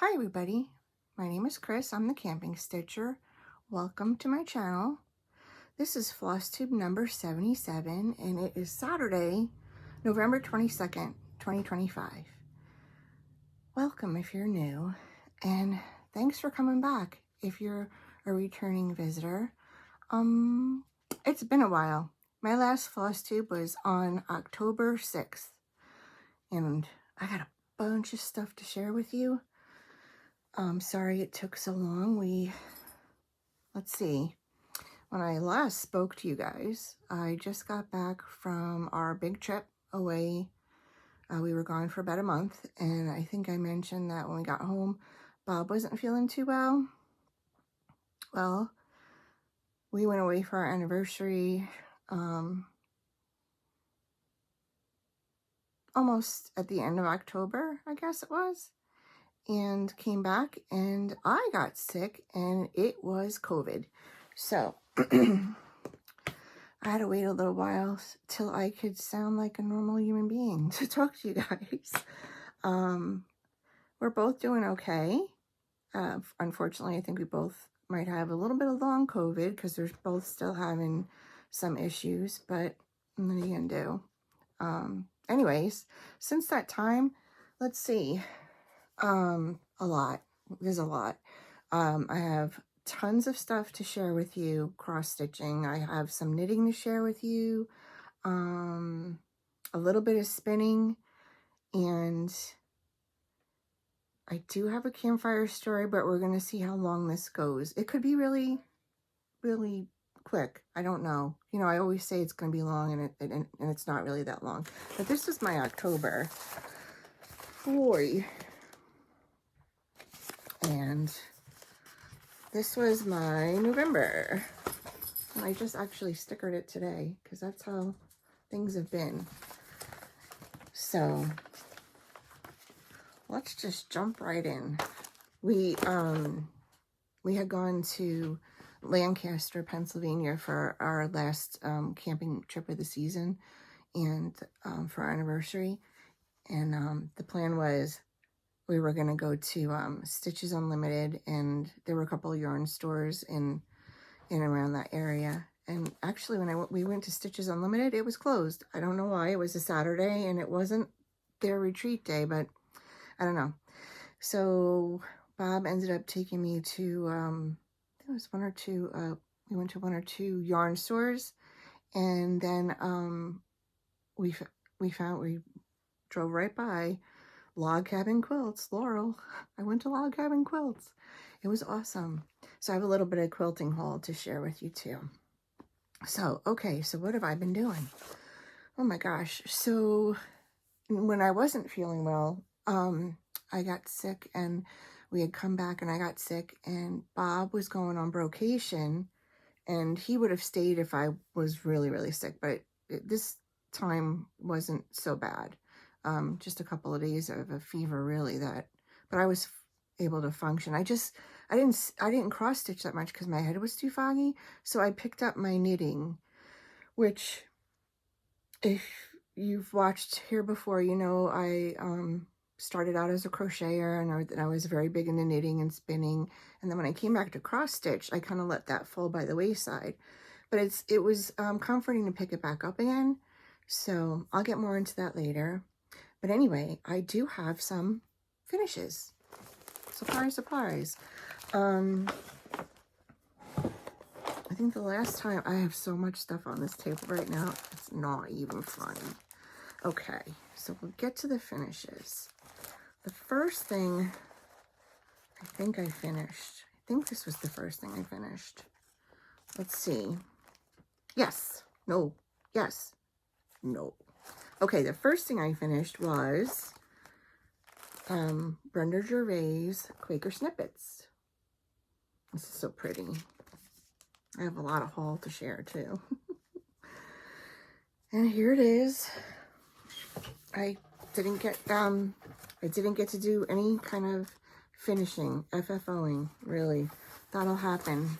Hi everybody, my name is Chris. I'm the Camping Stitcher. Welcome to my channel. This is Flosstube number 77 and it is Saturday, November 22nd, 2025. Welcome if you're new, and thanks for coming back if you're a returning visitor. It's been a while. My last Flosstube was on October 6th and I got a bunch of stuff to share with you. Sorry it took so long. Let's see, when I last spoke to you guys, I just got back from our big trip away. We were gone for about a month, and I think I mentioned that when we got home, Bob wasn't feeling too well. Well, we went away for our anniversary, almost at the end of October, I guess it was. And came back and I got sick and it was COVID. So I had to wait a little while till I could sound like a normal human being to talk to you guys. We're both doing okay. Unfortunately, I think we both might have a little bit of long COVID because they're both still having some issues, but what are you gonna do? Anyways, since that time, let's see. A lot. There's a lot. I have tons of stuff to share with you, cross stitching. I have some knitting to share with you, a little bit of spinning, and I do have a campfire story, but we're going to see how long this goes. It could be really, really quick. I don't know. You know, I always say it's going to be long, and it's not really that long. But this is my October. Boy. And this was my November. And I just actually stickered it today because that's how things have been. So let's just jump right in. We had gone to Lancaster, Pennsylvania for our last camping trip of the season and for our anniversary. And the plan was we were going to go to Stitches Unlimited, and there were a couple of yarn stores in and around that area. And actually, when we went to Stitches Unlimited, it was closed. I don't know why. It was a Saturday, and it wasn't their retreat day, but I don't know. So Bob ended up taking me to, I think it was we went to one or two yarn stores, and then we drove right by Log Cabin Quilts, Laurel. I went to Log Cabin Quilts. It was awesome. So I have a little bit of quilting haul to share with you too. So, okay, so what have I been doing? Oh my gosh. So when I wasn't feeling well, I got sick, and we had come back and I got sick, and Bob was going on brocation, and he would have stayed if I was really, really sick, but this time wasn't so bad. Just a couple of days of a fever, really, but I was able to function. I didn't cross stitch that much because my head was too foggy. So I picked up my knitting, which if you've watched here before, you know, I started out as a crocheter, and I was very big into knitting and spinning. And then when I came back to cross stitch, I kind of let that fall by the wayside, but it was comforting to pick it back up again. So I'll get more into that later. But anyway, I do have some finishes. Surprise, surprise. I think the last time, I have so much stuff on this table right now, it's not even funny. Okay, so we'll get to the finishes. The first thing I think I finished, I think this was the first thing I finished. Let's see. Yes, no, yes, no. Okay, the first thing I finished was Brenda Gervais Quaker Snippets. This is so pretty. I have a lot of haul to share too. And here it is. I didn't get to do any kind of finishing, FFOing, really. That'll happen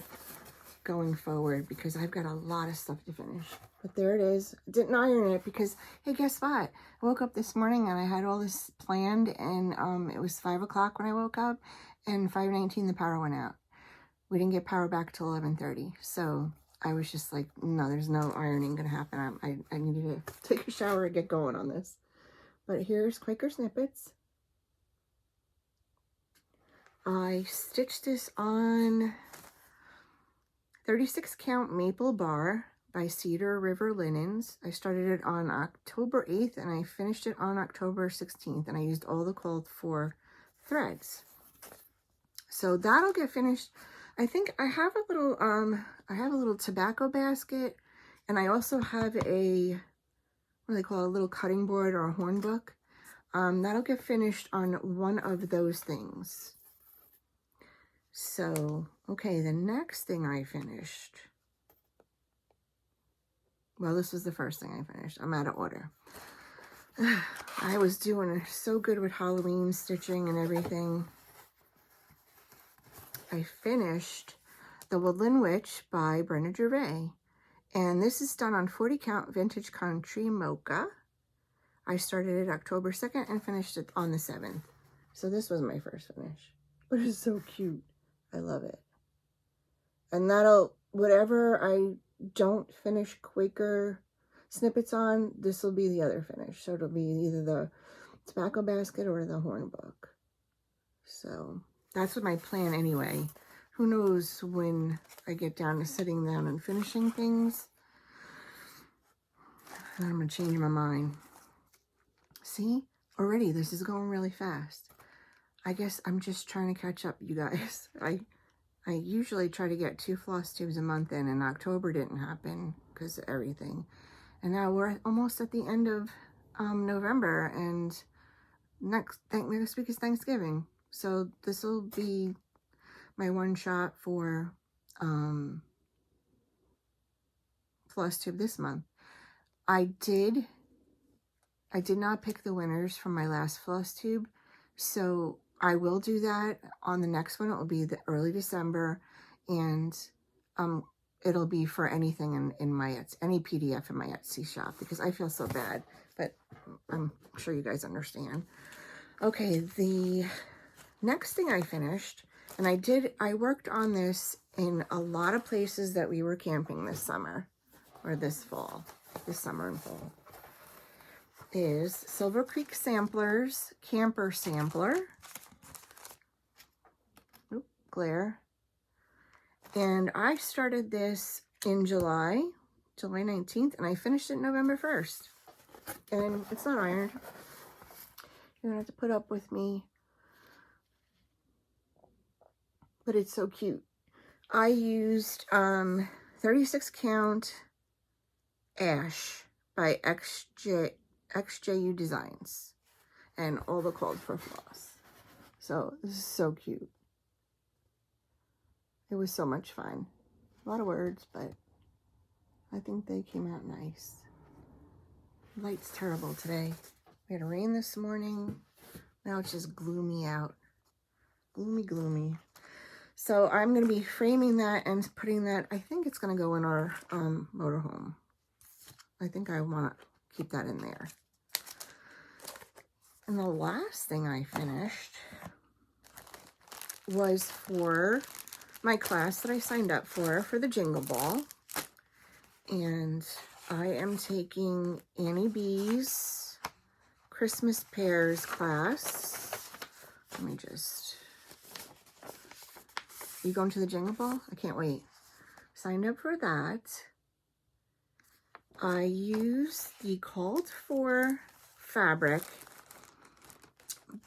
going forward because I've got a lot of stuff to finish. But there it is. Didn't iron it because, hey, guess what? I woke up this morning and I had all this planned, and it was 5 o'clock when I woke up, and 5:19 the power went out. We didn't get power back till 11:30. So I was just like, no, there's no ironing gonna happen. I needed to take a shower and get going on this. But here's Quaker Snippets. I stitched this on 36 count maple bar by Cedar River Linens. I started it on October 8th and I finished it on October 16th, and I used all the called for threads. So that'll get finished. I think I have a little tobacco basket, and I also have a, what do they call it, a little cutting board or a horn book. That'll get finished on one of those things. So, okay, the next thing I finished, well, this was the first thing I finished. I'm out of order. I was doing so good with Halloween stitching and everything. I finished The Woodland Witch by Brenda Gervais. And this is done on 40 count vintage country mocha. I started it October 2nd and finished it on the 7th. So this was my first finish. But it's so cute. I love it. And that'll, whatever I don't finish Quaker Snippets on, this will be the other finish. So it'll be either the tobacco basket or the horn book. So that's what my plan anyway. Who knows when I get down to sitting down and finishing things. I'm going to change my mind. See? Already this is going really fast. I guess I'm just trying to catch up, you guys. I usually try to get 2 floss tubes a month in, and October didn't happen because of everything. And now we're almost at the end of November, and next week is Thanksgiving. So this will be my one shot for floss tube this month. I did not pick the winners from my last floss tube, so I will do that on the next one. It will be the early December, and it'll be for anything in my Etsy, any PDF in my Etsy shop, because I feel so bad, but I'm sure you guys understand. Okay, the next thing I finished, and I worked on this in a lot of places that we were camping this summer, or this summer and fall, is Silver Creek Samplers Camper Sampler. Oop, glare. And I started this in July 19th, and I finished it November 1st. And it's not ironed. You're gonna have to put up with me. But it's so cute. I used 36 count Ash by XJU Designs, and all the called for floss. So this is so cute. It was so much fun. A lot of words, but I think they came out nice. The light's terrible today. We had rain this morning. Now it's just gloomy out. Gloomy. So I'm going to be framing that and putting that, I think it's going to go in our motorhome. I think I want to keep that in there. And the last thing I finished was for my class that I signed up for the Jingle Ball. And I am taking Annie B's Christmas Pairs class. Let me just... You going to the Jingle Ball? I can't wait. Signed up for that. I used the called for fabric,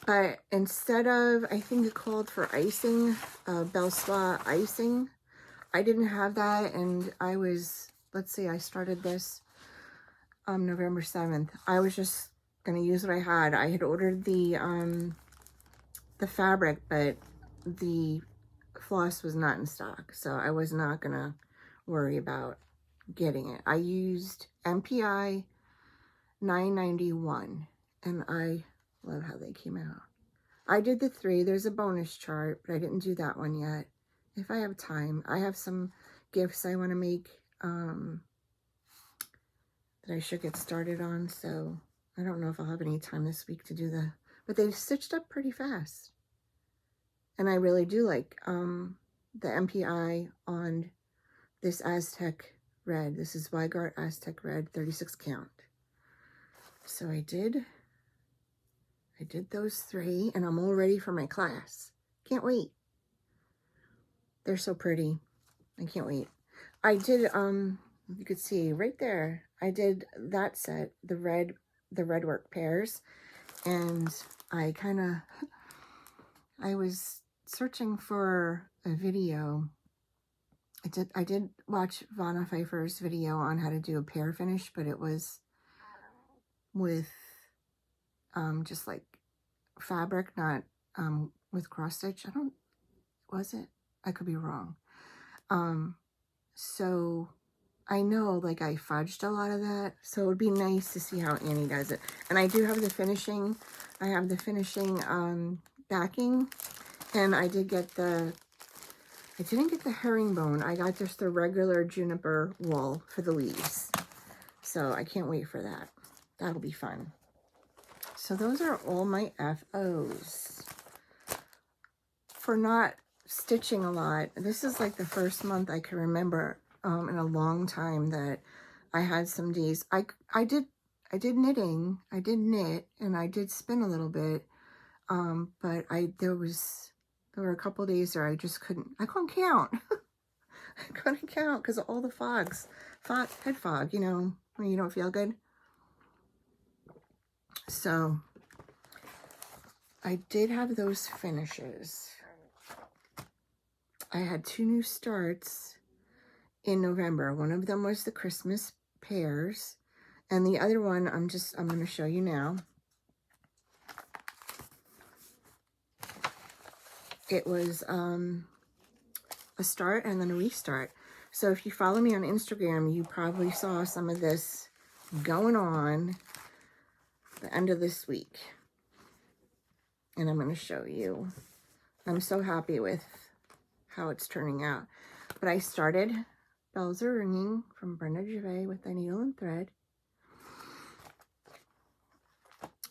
but instead of, I think it called for icing, Belsois icing, I didn't have that, and I was, let's see, I started this November 7th. I was just going to use what I had. I had ordered the fabric, but the floss was not in stock, so I was not going to worry about getting it. I used MPI 991, and I love how they came out. I did the 3. There's a bonus chart, but I didn't do that one yet. If I have time, I have some gifts I want to make that I should get started on. So I don't know if I'll have any time this week to do but they've stitched up pretty fast. And I really do like the MPI on this Aztec red. This is Weigart Aztec red, 36 count. So I did those 3, and I'm all ready for my class. Can't wait. They're so pretty. I can't wait. I did, you could see right there, I did that set, the red work pairs, and I was searching for a video. I did watch Vanna Pfeiffer's video on how to do a pear finish, but it was with just like fabric, not with cross stitch. Was it? I could be wrong. So I know like I fudged a lot of that, so it would be nice to see how Annie does it. And I do have the finishing, backing, and I didn't get the herringbone. I got just the regular juniper wool for the leaves. So I can't wait for that. That'll be fun. So those are all my FOs. For not stitching a lot, this is like the first month I can remember in a long time that I had some days. I did knitting. I did knit and I did spin a little bit. But there were a couple days where I couldn't count. I couldn't count because of all the head fog, you know, when you don't feel good. So I did have those finishes. I had 2 new starts in November. One of them was the Christmas pears, and the other one I'm going to show you now. It was a start and then a restart. So if you follow me on Instagram, you probably saw some of this going on the end of this week. And I'm going to show you. I'm so happy with how it's turning out. But I started Bells Are Ringing from Brenda Gervais with the needle and thread.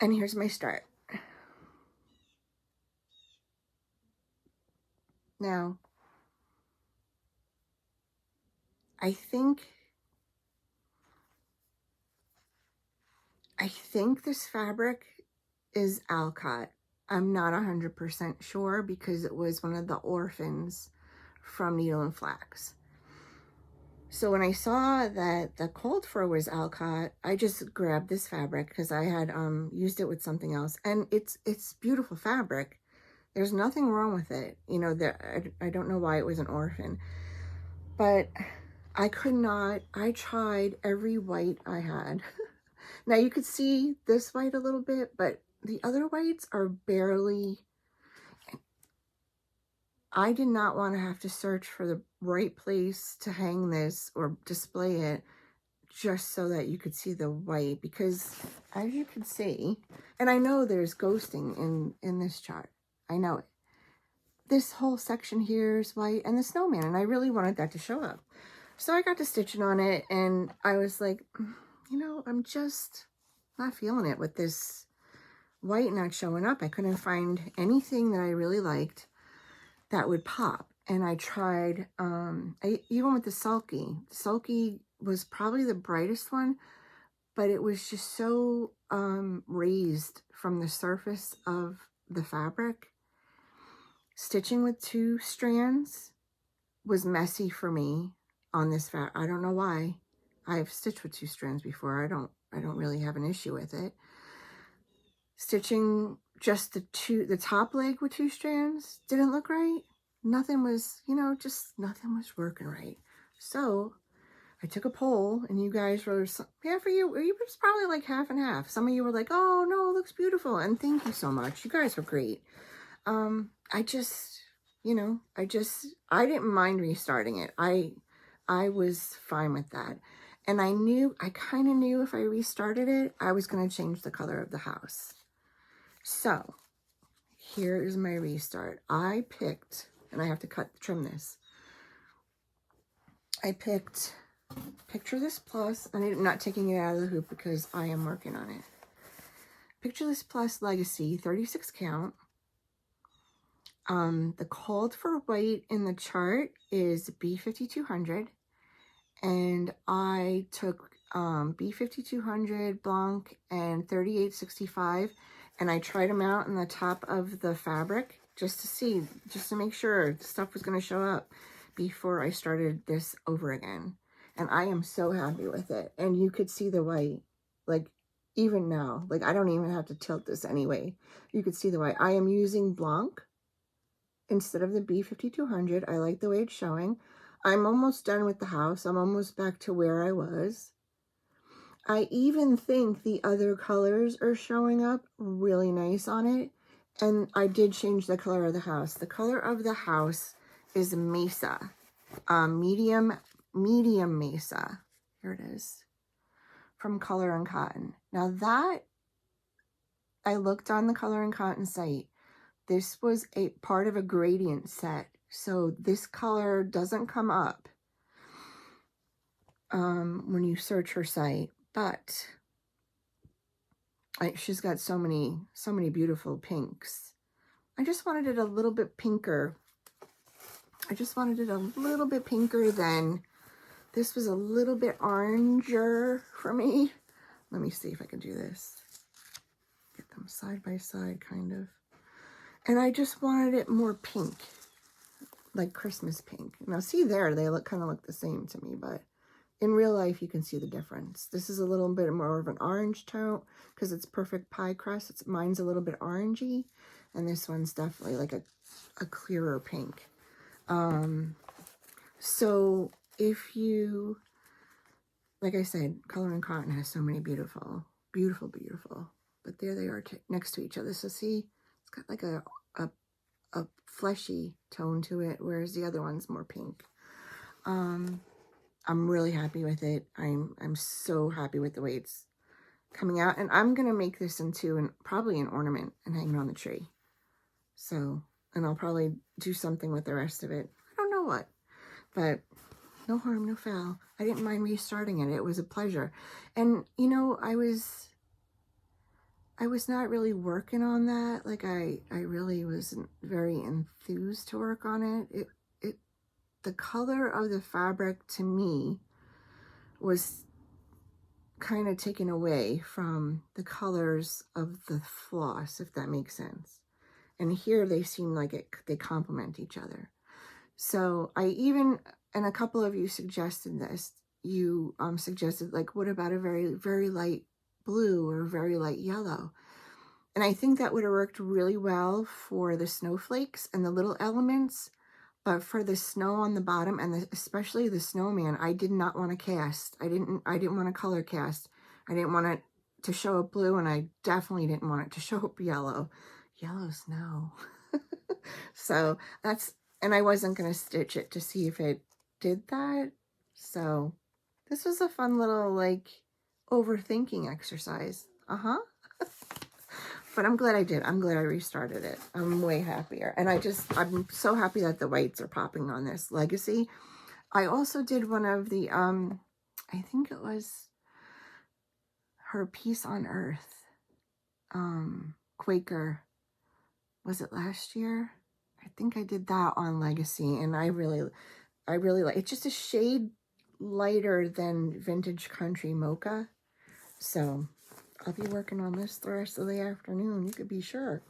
And here's my start. Now, I think this fabric is Alcott. I'm not 100% sure because it was one of the orphans from Needle and Flax. So when I saw that the called for was Alcott, I just grabbed this fabric because I had used it with something else, and it's beautiful fabric. There's nothing wrong with it. You know, I don't know why it was an orphan, but I tried every white I had. Now you could see this white a little bit, but the other whites are barely. I did not want to have to search for the right place to hang this or display it just so that you could see the white, because as you can see, and I know there's ghosting in this chart. I know it. This whole section here is white and the snowman, and I really wanted that to show up. So I got to stitching on it, and I was like, you know, I'm just not feeling it with this white not showing up. I couldn't find anything that I really liked that would pop. And I tried, even with the Sulky. The Sulky was probably the brightest one, but it was just so raised from the surface of the fabric. Stitching with 2 strands was messy for me on this fabric. I don't know why. I've stitched with 2 strands before. I don't really have an issue with it. Stitching just the top leg with 2 strands didn't look right. Nothing was, you know, just nothing was working right. So I took a poll, and you guys were, yeah, for you, it was probably like half and half. Some of you were like, oh no, it looks beautiful, and thank you so much. You guys were great. I just, you know, I didn't mind restarting it. I was fine with that. And I kind of knew if I restarted it, I was going to change the color of the house. So here is my restart. I picked, and I have to trim this. I picked Picture This Plus. I'm not taking it out of the hoop because I am working on it. Picture This Plus Legacy, 36 count. The called for weight in the chart is B5200, and I took B5200 Blanc and 3865, and I tried them out on the top of the fabric just to see, just to make sure the stuff was going to show up before I started this over again. And I am so happy with it. And you could see the white, like even now, like I don't even have to tilt this anyway. You could see the white. I am using Blanc instead of the B5200. I like the way it's showing. I'm almost done with the house. I'm almost back to where I was. I even think the other colors are showing up really nice on it. And I did change the color of the house. The color of the house is Mesa, medium Mesa. Here it is, from Color and Cotton. Now that, I looked on the Color and Cotton site. This was a part of a gradient set, so this color doesn't come up when you search her site, but she's got so many beautiful pinks. I just wanted it a little bit pinker. I just wanted it a little bit pinker than this. Was a little bit oranger for me. Let me see if I can do this. Get them side by side, kind of. And I just wanted it more pink, like Christmas pink. Now, see there, they kind of look the same to me, but in real life, you can see the difference. This is a little bit more of an orange tone because it's perfect pie crust. Mine's a little bit orangey, and this one's definitely like a clearer pink. So if you, like I said, Color and Cotton has so many beautiful, but there they are next to each other. So see, it's got like a fleshy tone to it, whereas the other one's more pink. I'm really happy with it. I'm so happy with the way it's coming out, and I'm gonna make this into probably an ornament and hang it on the tree. So, and I'll probably do something with the rest of it. I don't know what, but no harm, no foul. I didn't mind restarting it. It was a pleasure. And you know, I was not really working on that. Like I really wasn't very enthused to work on it. The color of the fabric to me was kind of taken away from the colors of the floss, if that makes sense. And here they seem like they complement each other. So I even, and a couple of you suggested this, you suggested like, what about a very, very light blue or very light yellow? And I think that would have worked really well for the snowflakes and the little elements. But for the snow on the bottom and especially the snowman, I did not want to cast. I didn't want to color cast. I didn't want it to show up blue, and I definitely didn't want it to show up yellow. Yellow snow. So that's, and I wasn't going to stitch it to see if it did that. So this was a fun little like overthinking exercise. But I'm glad I did. I'm glad I restarted it. I'm way happier. And I'm so happy that the whites are popping on this Legacy. I also did one of the, I think it was her Peace on Earth, Quaker. Was it last year? I think I did that on Legacy. And I really like, it's just a shade lighter than Vintage Country Mocha. So I'll be working on this the rest of the afternoon, you could be sure.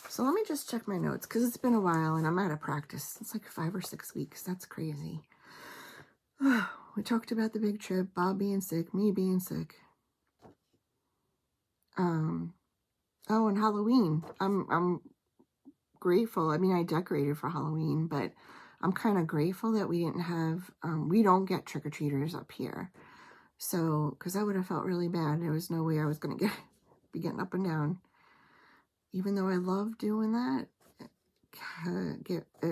So let me just check my notes, because it's been a while and I'm out of practice. It's like 5 or 6 weeks. That's crazy. We talked about the big trip, Bob being sick, me being sick. Oh, and Halloween. I'm grateful. I mean, I decorated for Halloween, but I'm kind of grateful that we didn't have, we don't get trick-or-treaters up here. So, because I would have felt really bad. There was no way I was going to be getting up and down. Even though I love doing that,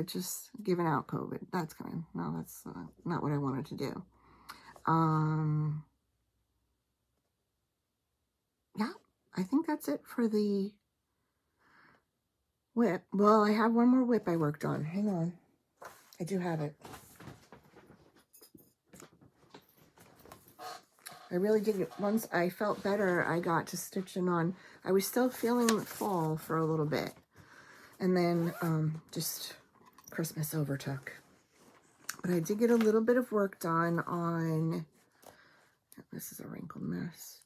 just giving out COVID. That's not what I wanted to do. Yeah, I think that's it for the whip. Well, I have one more whip I worked on. Hang on. I do have it. I really did. Once I felt better, I got to stitching on. I was still feeling fall for a little bit. And then just Christmas overtook. But I did get a little bit of work done on, this is a wrinkled mess,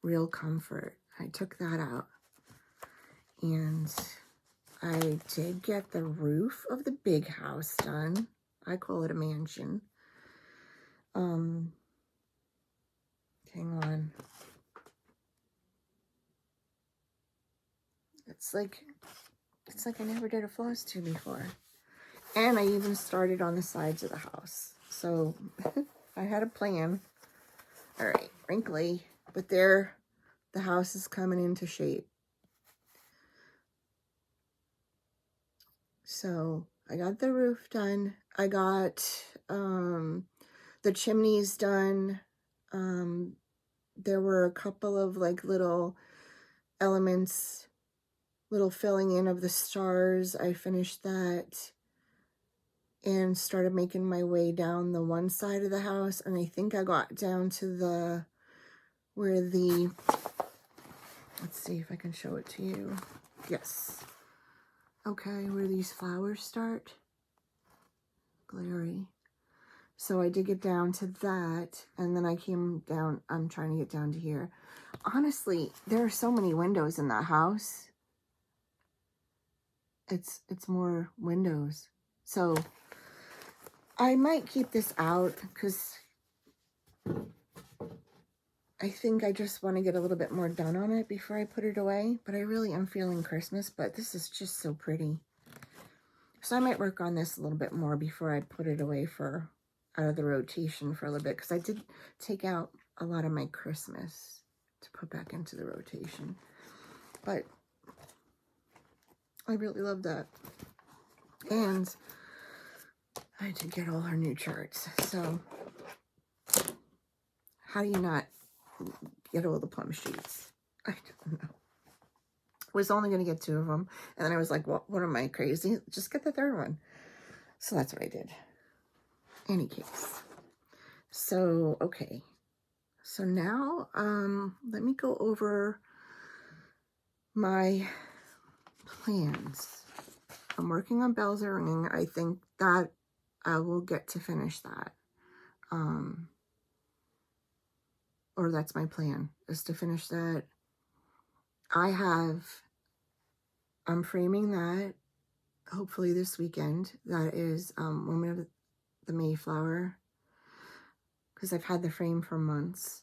Real Comfort. I took that out. And I did get the roof of the big house done. I call it a mansion. Hang on. It's like I never did a Flosstube before. And I even started on the sides of the house. So I had a plan. All right, wrinkly, but there, the house is coming into shape. So I got the roof done. I got the chimneys done. There were a couple of like little elements, little filling in of the stars. I finished that and started making my way down the one side of the house. And I think I got down to the, where the, let's see if I can show it to you. Yes. Okay, where these flowers start. Glary. So I did get down to that, and then I came down, I'm trying to get down to here. Honestly, there are so many windows in that house. It's more windows. So I might keep this out because I think I just want to get a little bit more done on it before I put it away. But I really am feeling Christmas, but this is just so pretty. So I might work on this a little bit more before I put it away for out of the rotation for a little bit, because I did take out a lot of my Christmas to put back into the rotation. But I really love that. And I did get all our new charts. So how do you not get all the plum sheets? I don't know. Was only going to get 2 of them. And then I was like, what am I, crazy? Just get the 3rd one. So that's what I did. Any case. So, okay. So now, let me go over my plans. I'm working on Bells Are Ringing. I think that I will get to finish that. Or that's my plan, is to finish that. I'm framing that hopefully this weekend. That is Woman of the Mayflower, because I've had the frame for months.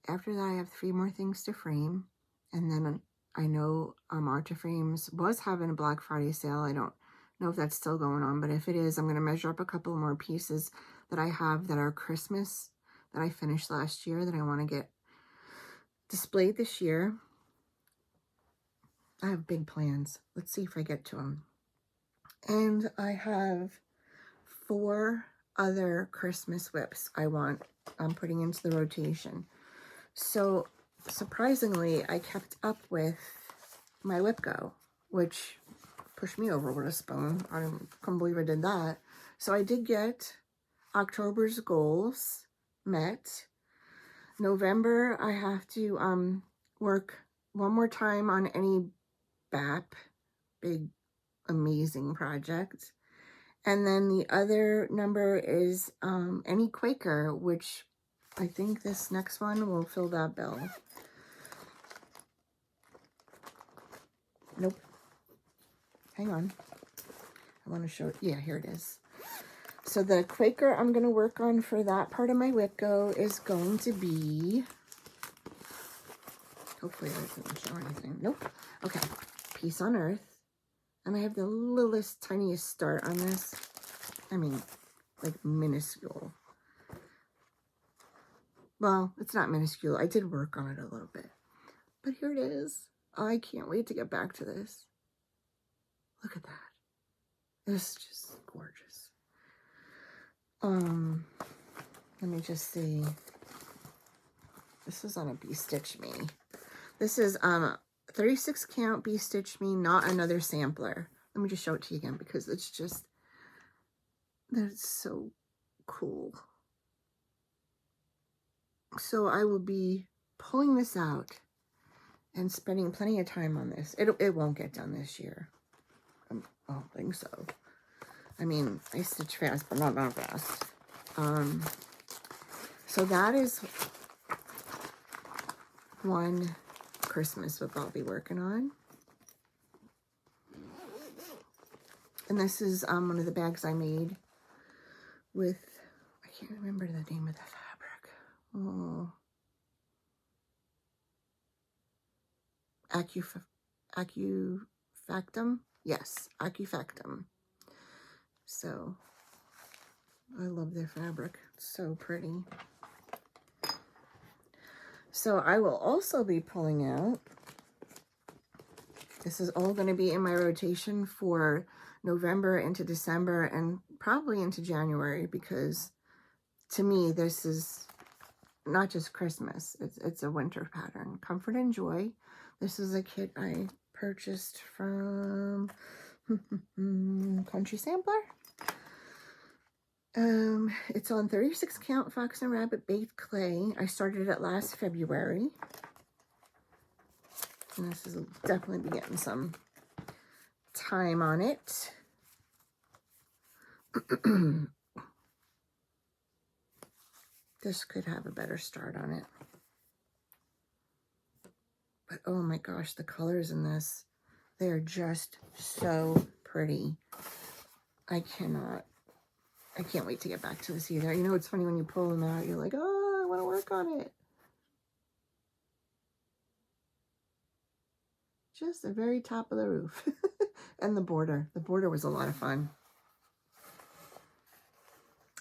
After that, I have 3 more things to frame, and then I know Art to Frames was having a Black Friday sale. I don't know if that's still going on, but if it is, I'm going to measure up a couple more pieces that I have that are Christmas that I finished last year that I want to get displayed this year. I have big plans. Let's see if I get to them. And I have 4 other Christmas whips I'm putting into the rotation. So surprisingly, I kept up with my whip go, which pushed me over with a spoon. I couldn't believe I did that. So I did get October's goals met. November, I have to work one more time on any BAP, big amazing project. And then the other number is any Quaker, which I think this next one will fill that bill. Nope. Hang on. I want to show it. Yeah, here it is. So the Quaker I'm going to work on for that part of my whip go is going to be, hopefully I didn't show anything. Nope. Okay. Peace on Earth. And I have the littlest, tiniest start on this. I mean, like minuscule. Well, it's not minuscule. I did work on it a little bit. But here it is. I can't wait to get back to this. Look at that. It's just gorgeous. Let me just see. This is on a B-Stitch Me. This is 36 count B-Stitch Me, not another sampler. Let me just show it to you again because it's just, that's so cool. So I will be pulling this out and spending plenty of time on this. It won't get done this year. I don't think so. I mean, I stitch fast, but not that fast. So that is one Christmas book I'll be working on. And this is one of the bags I made with, I can't remember the name of the fabric. Oh. Acufactum? Yes, Acufactum. So, I love their fabric. It's so pretty. So, I will also be pulling out, this is all going to be in my rotation for November into December and probably into January, because to me, this is not just Christmas. It's a winter pattern. Comfort and Joy. This is a kit I purchased from Country Sampler. It's on 36 count Fox and Rabbit baked clay. I started it last February. And this is definitely be getting some time on it. This could have a better start on it. But oh my gosh, the colors in this, they are just so pretty. I can't wait to get back to this either. You know, it's funny when you pull them out, you're like, oh, I want to work on it. Just the very top of the roof. And the border. The border was a lot of fun.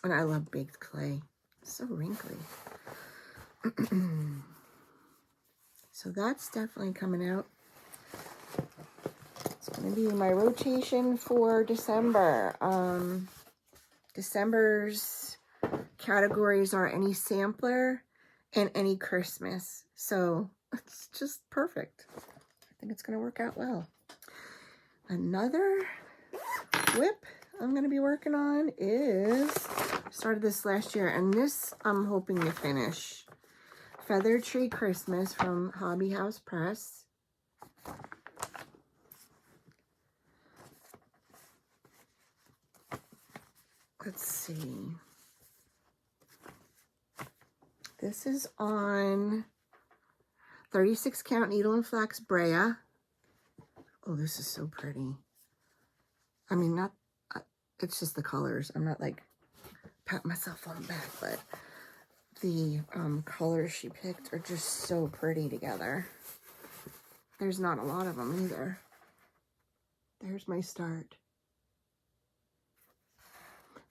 And I love baked clay. It's so wrinkly. So that's definitely coming out. It's going to be my rotation for December. December's categories are any sampler and any Christmas. So it's just perfect. I think it's going to work out well. Another whip I'm going to be working on is, started this last year, and this I'm hoping to finish. Feather Tree Christmas from Hobby House Press. Let's see. This is on 36 count needle and flax Brea. Oh, this is so pretty. I mean, not, it's just the colors. I'm not like patting myself on the back, but the colors she picked are just so pretty together. There's not a lot of them either. There's my start.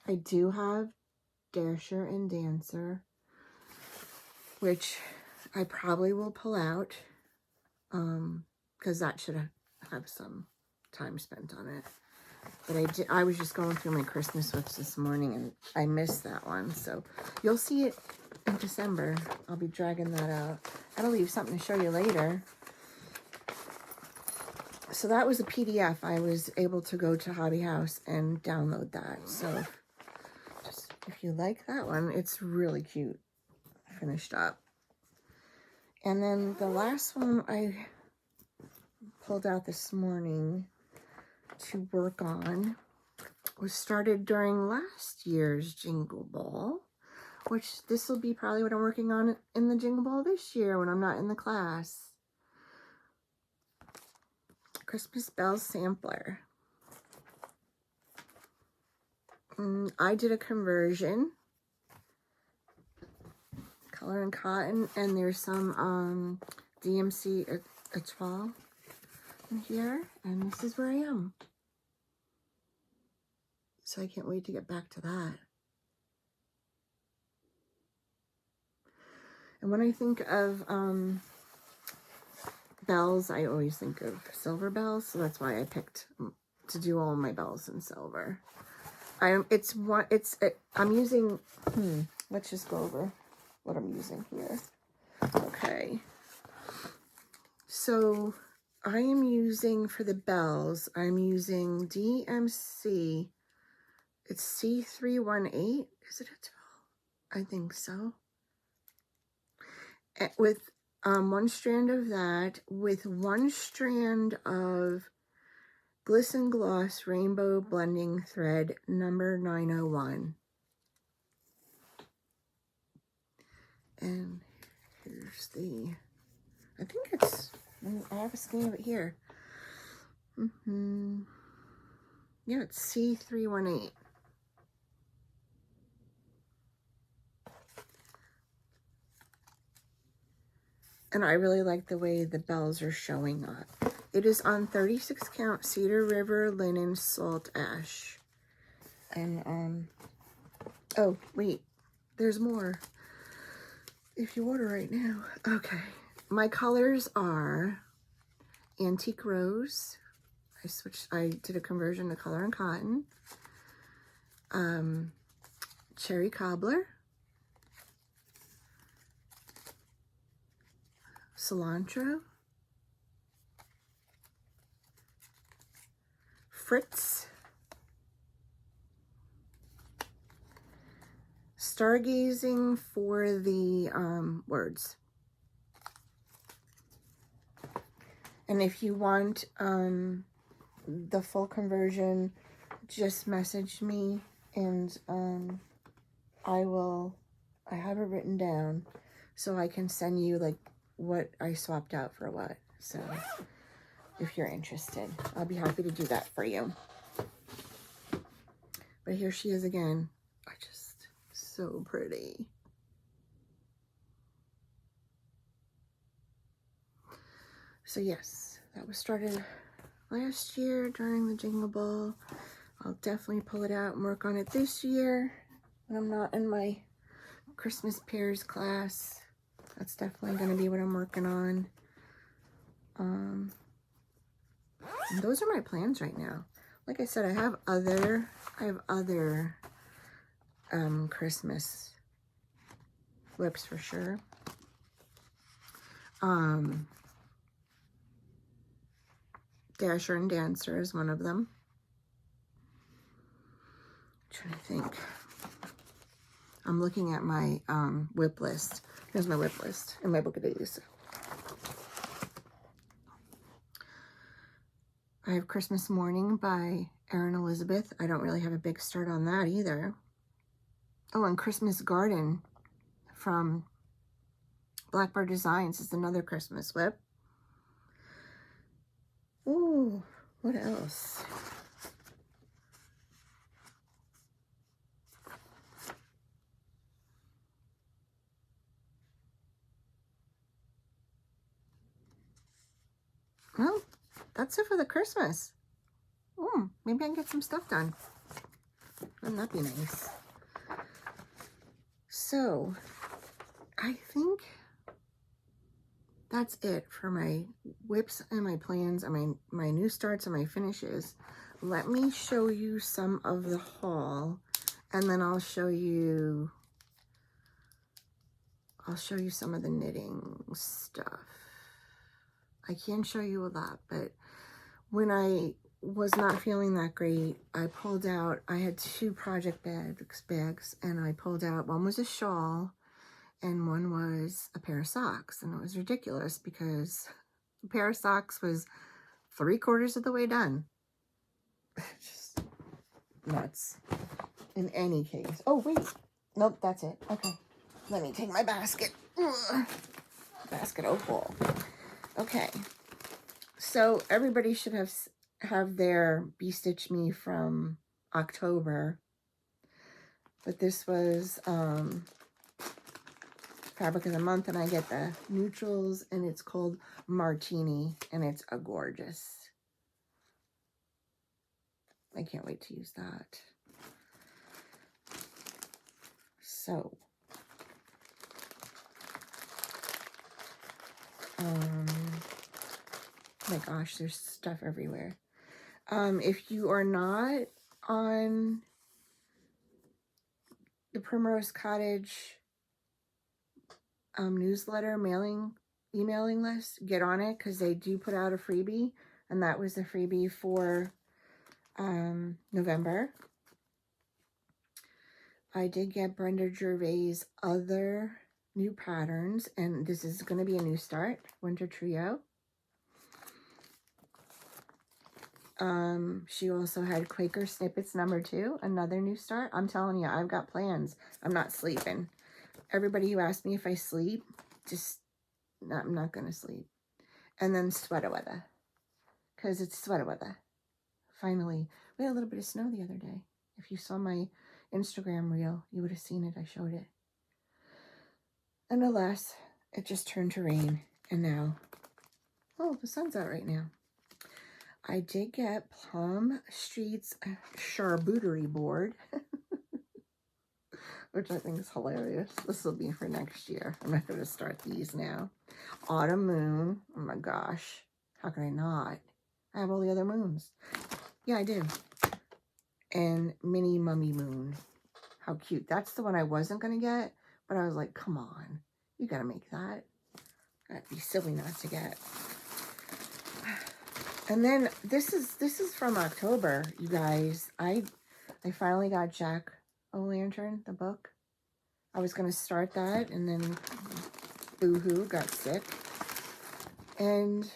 I do have Dasher and Dancer, which I probably will pull out, because that should have some time spent on it. But I was just going through my Christmas whips this morning, and I missed that one. So you'll see it in December. I'll be dragging that out. I'll leave something to show you later. So that was a PDF. I was able to go to Hobby House and download that. So just if you like that one, it's really cute. Finished up. And then the last one I pulled out this morning to work on was started during last year's Jingle Ball, which this will be probably what I'm working on in the Jingle Ball this year when I'm not in the class. Christmas Bells Sampler. I did a conversion, color and cotton, and there's some DMC Etoile in here, and this is where I am. So I can't wait to get back to that. And when I think of bells, I always think of silver bells, so that's why I picked to do all my bells in silver. I'm using, let's just go over what I'm using here. Okay. So I am using, for the bells, I'm using DMC, it's C318. Is it a 12? I think so. With one strand of that, with one strand of Glisten Gloss Rainbow Blending Thread number 901. And here's the, I think it's, I have a scan of it here. Yeah, it's C318. And I really like the way the bells are showing up. It is on 36 count Cedar River Linen Salt Ash. And, oh, wait, there's more. If you order right now. Okay. My colors are Antique Rose. I did a conversion to color and cotton. Cherry Cobbler. Cilantro. Fritz. Stargazing for the words. And if you want the full conversion, just message me and I have it written down so I can send you like what I swapped out for what. So if you're interested, I'll be happy to do that for you. But here she is again. So pretty. So yes, that was started last year during the Jingle Ball. I'll definitely pull it out and work on it this year when I'm not in my Christmas pairs class. That's definitely going to be what I'm working on. And those are my plans right now. Like I said, I have other Christmas whips for sure. Dasher and Dancer is one of them. I'm trying to think. I'm looking at my whip list. Here's my whip list in my book of days. I have Christmas Morning by Erin Elizabeth. I don't really have a big start on that either. Oh, and Christmas Garden from Blackbird Designs is another Christmas whip. Ooh, what else? Well, that's it for the Christmas. Maybe I can get some stuff done. Wouldn't that be nice? So, I think that's it for my whips and my plans and my new starts and my finishes. Let me show you some of the haul, and then I'll show you some of the knitting stuff. I can show you a lot, but when I was not feeling that great, I pulled out, I had 2 project bags, and I pulled out, one was a shawl and one was a pair of socks. And it was ridiculous because the pair of socks was 3/4 of the way done. Just nuts. In any case. Oh, wait. Nope, that's it. Okay. Let me take my basket. Ugh. Basket oh full. Okay. So everybody should have their Bee Stitch Me from October. But this was Fabric of the Month, and I get the neutrals, and it's called Martini, and it's a gorgeous. I can't wait to use that. So, my gosh, there's stuff everywhere. If you are not on the Primrose Cottage newsletter emailing list, get on it, because they do put out a freebie, and that was the freebie for November. I did get Brenda Gervais' other new patterns, and this is going to be a new start, Winter Trio. She also had Quaker Snippets #2, another new start. I'm telling you, I've got plans. I'm not sleeping. Everybody who asked me if I sleep, I'm not going to sleep. And then sweater weather, because it's sweater weather. Finally, we had a little bit of snow the other day. If you saw my Instagram reel, you would have seen it. I showed it. And alas, it just turned to rain. And now, oh, the sun's out right now. I did get Plum Street's charcuterie board, which I think is hilarious. This will be for next year. I'm not going to start these now. Autumn Moon. Oh my gosh. How could I not? I have all the other moons. Yeah, I do. And Mini Mummy Moon. How cute. That's the one I wasn't going to get, but I was like, come on. You got to make that. That'd be silly not to get. And then this is from October, you guys. I finally got Jack-O-Lantern, the book. I was going to start that, and then Boo-hoo got sick. And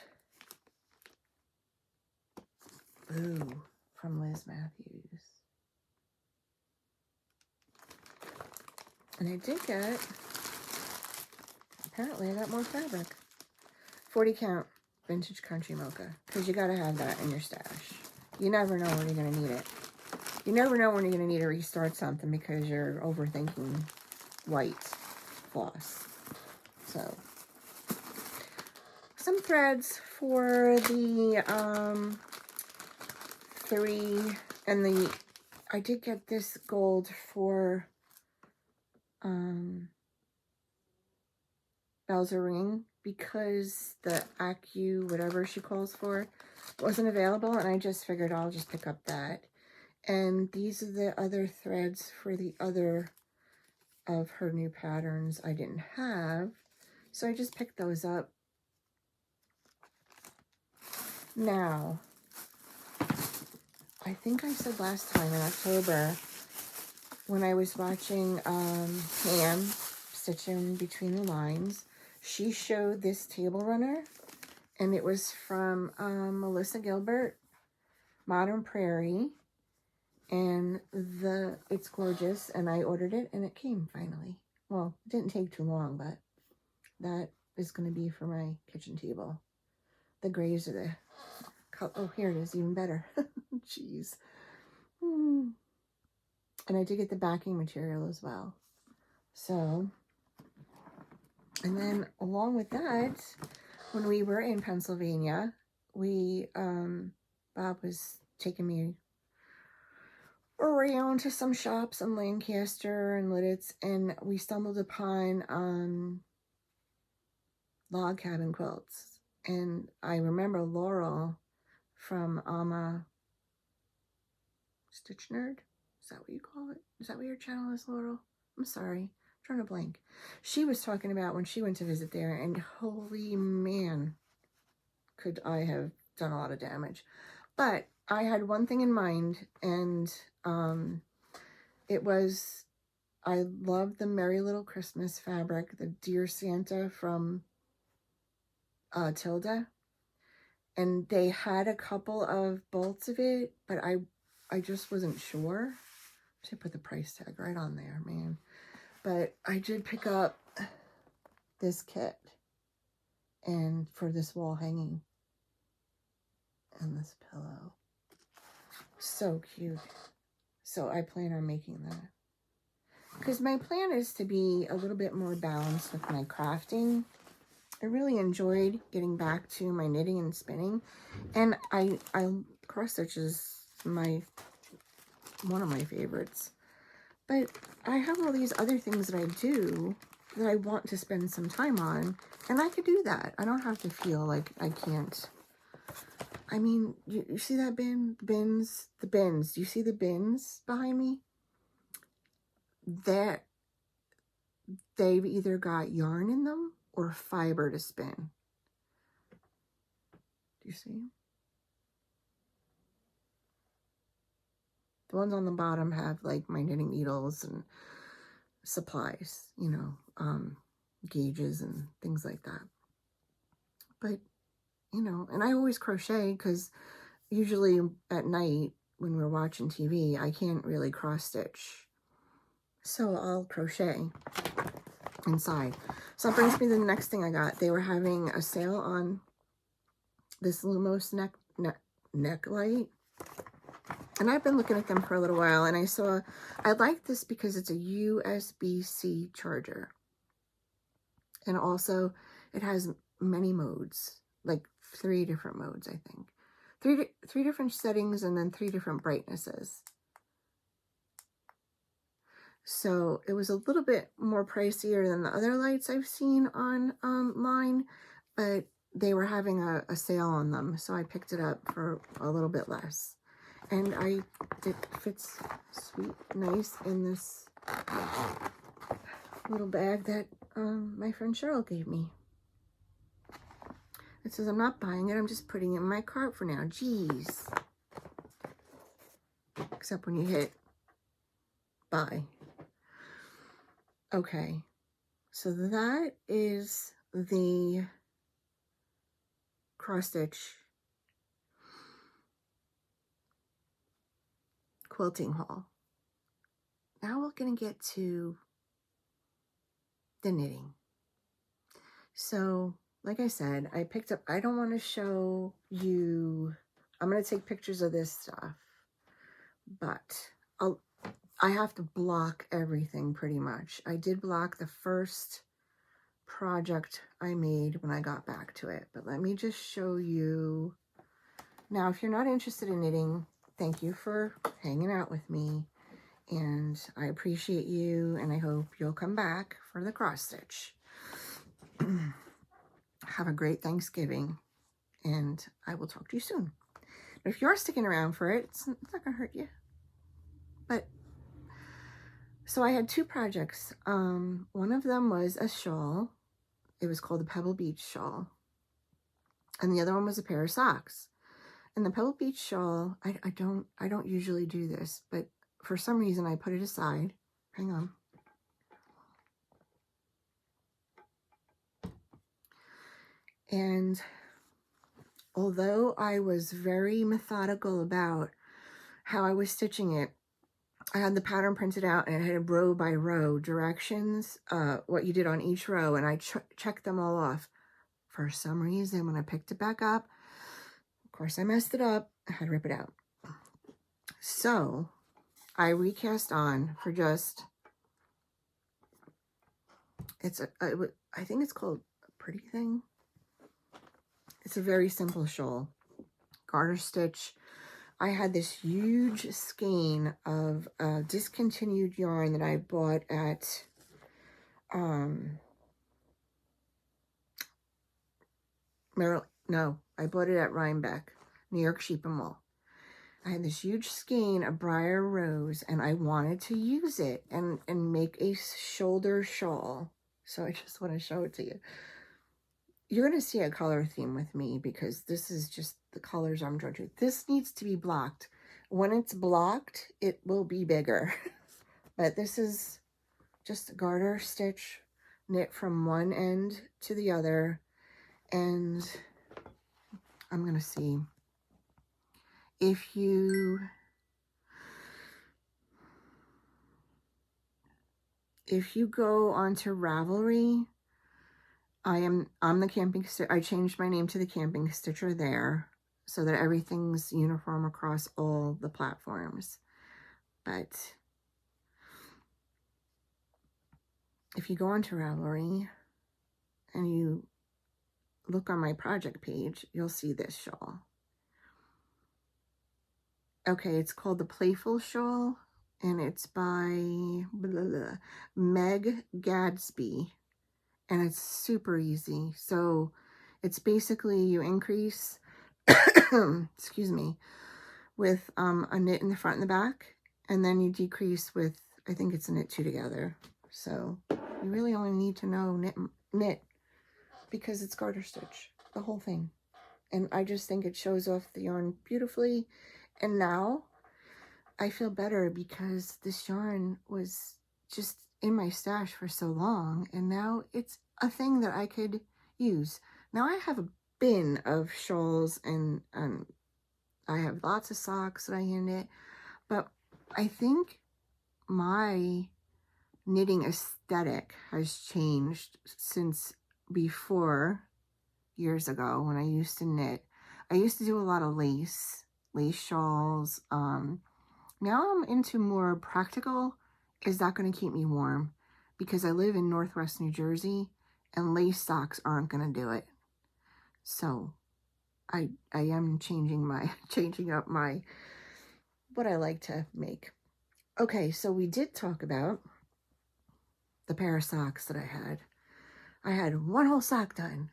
Boo from Liz Matthews. And I did get, apparently I got more fabric. 40 count vintage country mocha, because you got to have that in your stash. You never know when you're going to need it. You never know when you're going to need to restart something because you're overthinking white floss. So, some threads for the 3, and the, I did get this gold for Bells a Ring, because the Acu, whatever she calls for, wasn't available, and I just figured I'll just pick up that. And these are the other threads for the other of her new patterns I didn't have, so I just picked those up. Now, I think I said last time in October, when I was watching Pam stitching between the lines, she showed this table runner, and it was from Melissa Gilbert, Modern Prairie, and it's gorgeous, and I ordered it, and it came finally. Well, it didn't take too long, but that is going to be for my kitchen table. The grays are the color. Oh, here it is, even better. Jeez. And I did get the backing material as well. So, and then along with that, when we were in Pennsylvania, Bob was taking me around to some shops in Lancaster and Lidditz, and we stumbled upon log cabin quilts. And I remember Laurel from Stitch Nerd. Is that what you call it? Is that what your channel is, Laurel? I'm sorry. I'm trying to blank. She was talking about when she went to visit there, and holy man, could I have done a lot of damage. But I had one thing in mind, and it was, I love the Merry Little Christmas fabric, the Dear Santa from Tilda. And they had a couple of bolts of it, but I just wasn't sure. Should put the price tag right on there, man. But I did pick up this kit, and for this wall hanging, and this pillow. So cute. So I plan on making that, because my plan is to be a little bit more balanced with my crafting. I really enjoyed getting back to my knitting and spinning, and I cross stitch is one of my favorites. But I have all these other things that I do that I want to spend some time on, and I could do that. I don't have to feel like I can't. I mean, you see that bin? The bins. Do you see the bins behind me? That they've either got yarn in them or fiber to spin. Do you see? The ones on the bottom have like my knitting needles and supplies, you know, gauges and things like that. But, you know, and I always crochet because usually at night when we're watching TV, I can't really cross stitch. So I'll crochet inside. So that brings me to the next thing I got. They were having a sale on this Lumos neck light. And I've been looking at them for a little while, and I like this because it's a USB-C charger. And also it has many modes, like 3 different modes, I think. Three different settings and then 3 different brightnesses. So it was a little bit more pricier than the other lights I've seen online, but they were having a sale on them. So I picked it up for a little bit less. And it fits sweet, nice in this little bag that my friend Cheryl gave me. It says, I'm not buying it, I'm just putting it in my cart for now. Jeez. Except when you hit buy. Okay, so that is the cross stitch quilting haul. Now we're going to get to the knitting. So, like I said, I picked up, I don't want to show you, I'm going to take pictures of this stuff, but I have to block everything pretty much. I did block the first project I made when I got back to it, but let me just show you. Now, if you're not interested in knitting, thank you for hanging out with me, and I appreciate you, and I hope you'll come back for the cross stitch. Have a great Thanksgiving, and I will talk to you soon. But if you're sticking around for it, it's not gonna hurt you. But so I had 2 projects. One of them was a shawl. It was called the Pebble Beach shawl, and the other one was a pair of socks. And the Pebble Beach shawl, I don't usually do this, but for some reason I put it aside. Hang on. And although I was very methodical about how I was stitching it, I had the pattern printed out and it had row by row directions, what you did on each row, and I checked them all off. For some reason, when I picked it back up, of course I messed it up. I had to rip it out. So I recast on for just, I think it's called a Pretty Thing. It's a very simple shawl, garter stitch. I had this huge skein of discontinued yarn that I bought at I bought it at Rhinebeck, New York Sheep and Wool. I had this huge skein of Briar Rose, and I wanted to use it and make a shoulder shawl. So I just want to show it to you. You're going to see a color theme with me because this is just the colors I'm drawn to. This needs to be blocked. When it's blocked, it will be bigger. But this is just a garter stitch knit from one end to the other. And I'm going to see if you go onto Ravelry, I'm the Camping Stitcher. I changed my name to the Camping Stitcher there so that everything's uniform across all the platforms. But if you go onto Ravelry and you look on my project page, you'll see this shawl. Okay, it's called the Playful Shawl, and it's by Meg Gadsby. And it's super easy. So it's basically you increase, excuse me, with a knit in the front and the back, and then you decrease with, I think it's a knit 2 together. So you really only need to know knit because it's garter stitch, the whole thing. And I just think it shows off the yarn beautifully. And now I feel better because this yarn was just in my stash for so long, and now it's a thing that I could use. Now I have a bin of shawls, and I have lots of socks that I hand knit, but I think my knitting aesthetic has changed since before, years ago, when I used to knit. I used to do a lot of lace shawls. Now I'm into more practical. Is that going to keep me warm? Because I live in Northwest New Jersey and lace socks aren't going to do it. So I am changing up my, what I like to make. Okay, so we did talk about the pair of socks that I had. I had one whole sock done.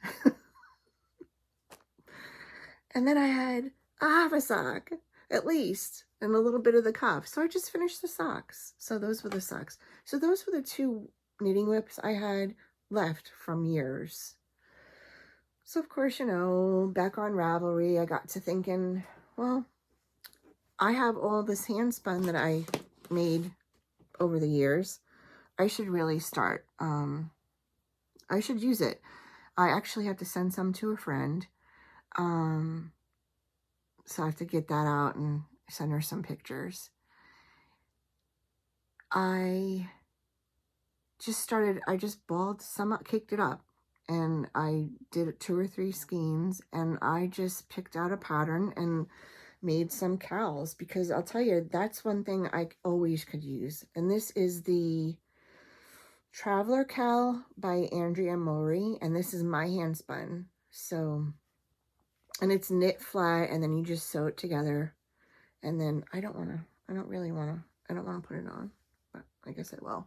And then I had a half a sock, at least, and a little bit of the cuff. So I just finished the socks. So those were the socks. So those were the 2 knitting whips I had left from years. So of course, you know, back on Ravelry, I got to thinking, well, I have all this hand spun that I made over the years. I should really start. I should use it. I actually have to send some to a friend. So I have to get that out and send her some pictures. I just balled some up, kicked it up, and I did 2 or 3 skeins, and I just picked out a pattern and made some cowls, because I'll tell you, that's one thing I always could use. And this is the Traveler Cowl by Andrea Mowry, and this is my hand spun. So, and it's knit flat, and then you just sew it together. And then I don't want to put it on, but I guess I will.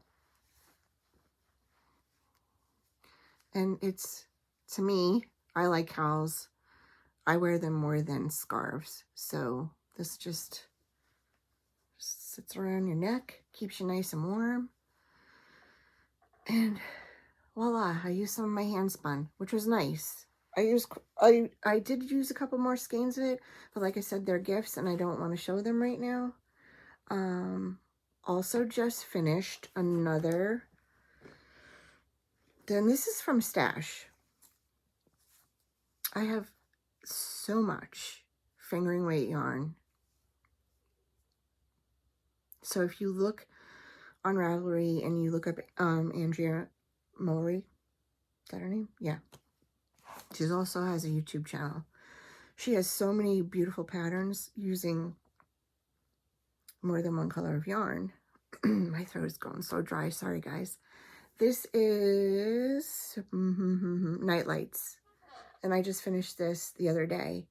And it's, to me, I like cowls. I wear them more than scarves. So this just sits around your neck, keeps you nice and warm. And voila, I used some of my hand spun, which was nice. I did use a couple more skeins of it, but like I said, they're gifts and I don't want to show them right now. Also just finished another, then this is from Stash. I have so much fingering weight yarn. So if you look on Ravelry and you look up Andrea Mowry, is that her name? Yeah. She also has a YouTube channel. She has so many beautiful patterns using more than one color of yarn. My throat is going so dry. Sorry, guys. This is Night Lights. And I just finished this the other day.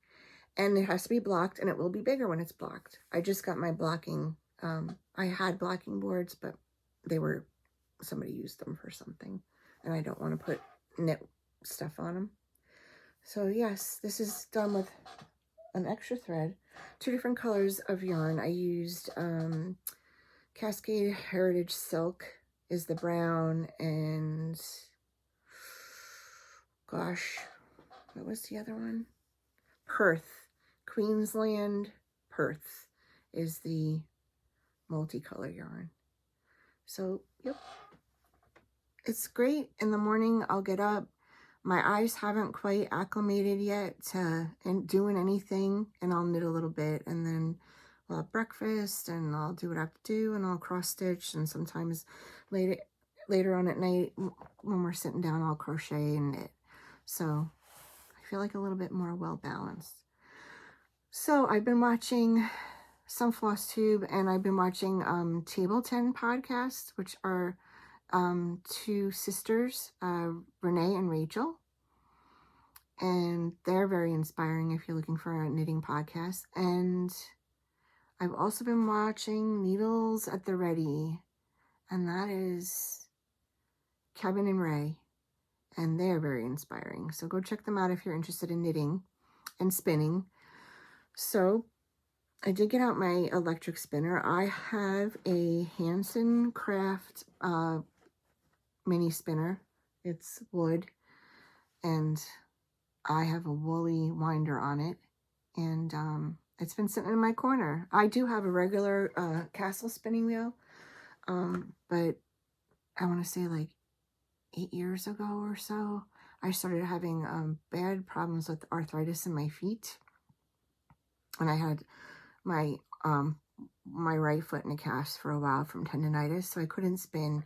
And it has to be blocked, and it will be bigger when it's blocked. I just got my blocking. I had blocking boards, but somebody used them for something. And I don't want to put knit stuff on them. So yes, this is done with an extra thread. 2 different colors of yarn. I used Cascade Heritage Silk is the brown, and gosh, what was the other one? Perth. Queensland Perth is the multicolor yarn. So, yep. It's great. In the morning, I'll get up. My eyes haven't quite acclimated yet to doing anything, and I'll knit a little bit, and then we'll have breakfast, and I'll do what I have to do, and I'll cross stitch, and sometimes later on at night when we're sitting down, I'll crochet and knit. So I feel like a little bit more well balanced. So I've been watching some Flosstube, and I've been watching Table 10 podcasts, which are 2 sisters, Renee and Rachel, and they're very inspiring if you're looking for a knitting podcast. And I've also been watching Needles at the Ready, and that is Kevin and Ray, and they're very inspiring. So go check them out if you're interested in knitting and spinning. So I did get out my electric spinner. I have a Hanson Craft mini spinner. It's wood, and I have a woolly winder on it, and It's been sitting in my corner. I do have a regular castle spinning wheel, but I want to say like 8 years ago or so, I started having bad problems with arthritis in my feet, and I had my my right foot in a cast for a while from tendonitis, so I couldn't spin.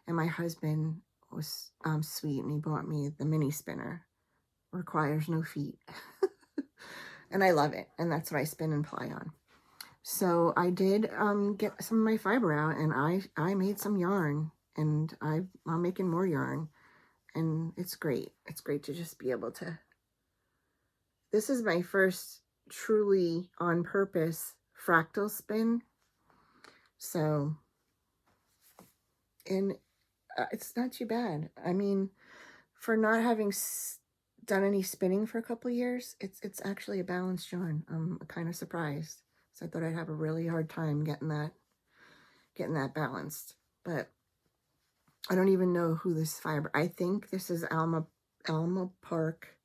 And my husband was sweet, and he bought me the mini spinner. Requires no feet. And I love it, and that's what I spin and ply on. So I did get some of my fiber out, and I made some yarn, and I'm making more yarn, and it's great. It's great to just be able to. This is my first truly on purpose fractal spin. So, and it's not too bad. I mean, for not having done any spinning for a couple of years, it's actually a balanced yarn. I'm kind of surprised. So I thought I'd have a really hard time getting that balanced. But I don't even know who this fiber. I think this is Alma Park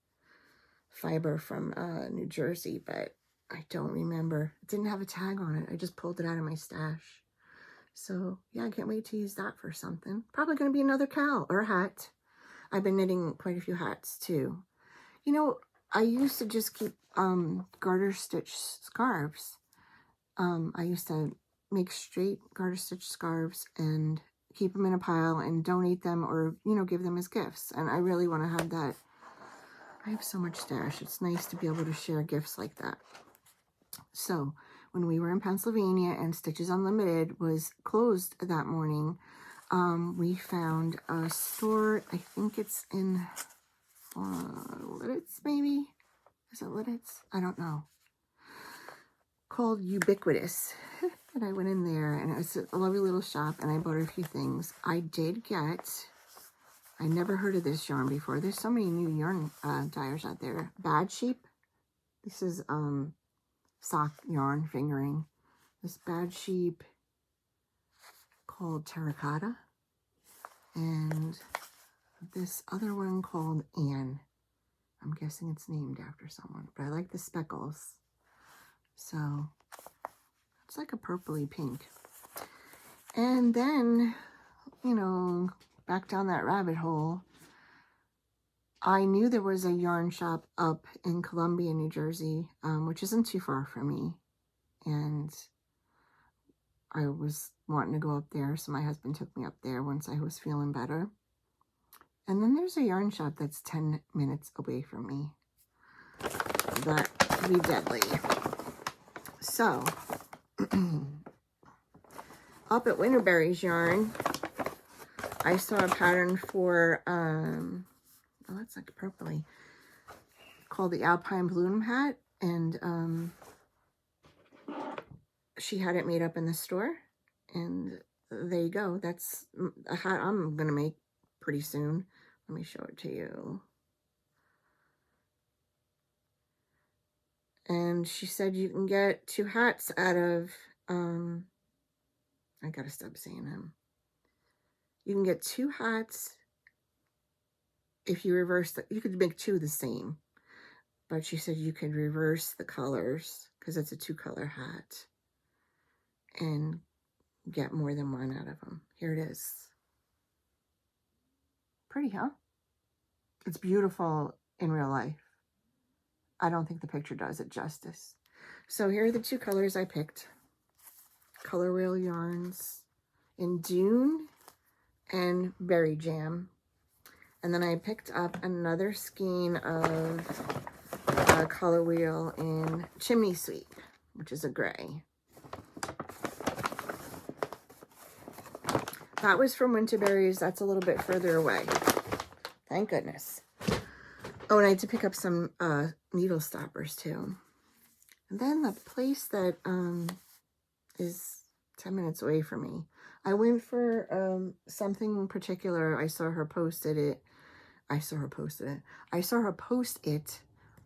fiber from New Jersey, but I don't remember. It didn't have a tag on it. I just pulled it out of my stash. So yeah, I can't wait to use that for something. Probably going to be another cowl or a hat. I've been knitting quite a few hats too. You know, I used to just keep garter stitch scarves. I used to make straight garter stitch scarves and keep them in a pile and donate them, or, you know, give them as gifts. And I really want to have that. I have so much stash. It's nice to be able to share gifts like that. So when we were in Pennsylvania and Stitches Unlimited was closed that morning, we found a store. I think it's in Lidditz, maybe? Is it Lidditz? I don't know. Called Ubiquitous. And I went in there, and it was a lovely little shop, and I bought a few things. I did get, I never heard of this yarn before. There's so many new yarn dyers out there. Bad Sheep. This is sock yarn fingering. This Bad Sheep called Terracotta. And this other one called Anne. I'm guessing it's named after someone, but I like the speckles. So it's like a purpley pink. And then, you know, back down that rabbit hole, I knew there was a yarn shop up in Columbia, New Jersey, which isn't too far from me. And I was wanting to go up there, so my husband took me up there once I was feeling better. And then there's a yarn shop that's 10 minutes away from me. That could be deadly. So, up at Winterberry's Yarn, I saw a pattern for, oh, that's like purpley, called the Alpine Bloom hat, and she had it made up in the store, and there you go. That's a hat I'm going to make pretty soon. Let me show it to you. And she said you can get 2 hats out of, I gotta stop saying them. You can get 2 hats if you reverse you could make 2 the same. But she said you could reverse the colors, because it's a 2-color hat, and get more than one out of them. Here it is. Pretty, huh? It's beautiful in real life. I don't think the picture does it justice. So here are the 2 colors I picked. Color Wheel Yarns in Dune and Berry Jam. And then I picked up another skein of Color Wheel in Chimney Sweet, which is a gray. That was from Winterberry's. That's a little bit further away. Thank goodness. Oh, and I had to pick up some needle stoppers too. And then the place that is 10 minutes away from me, I went for something particular. I saw her post it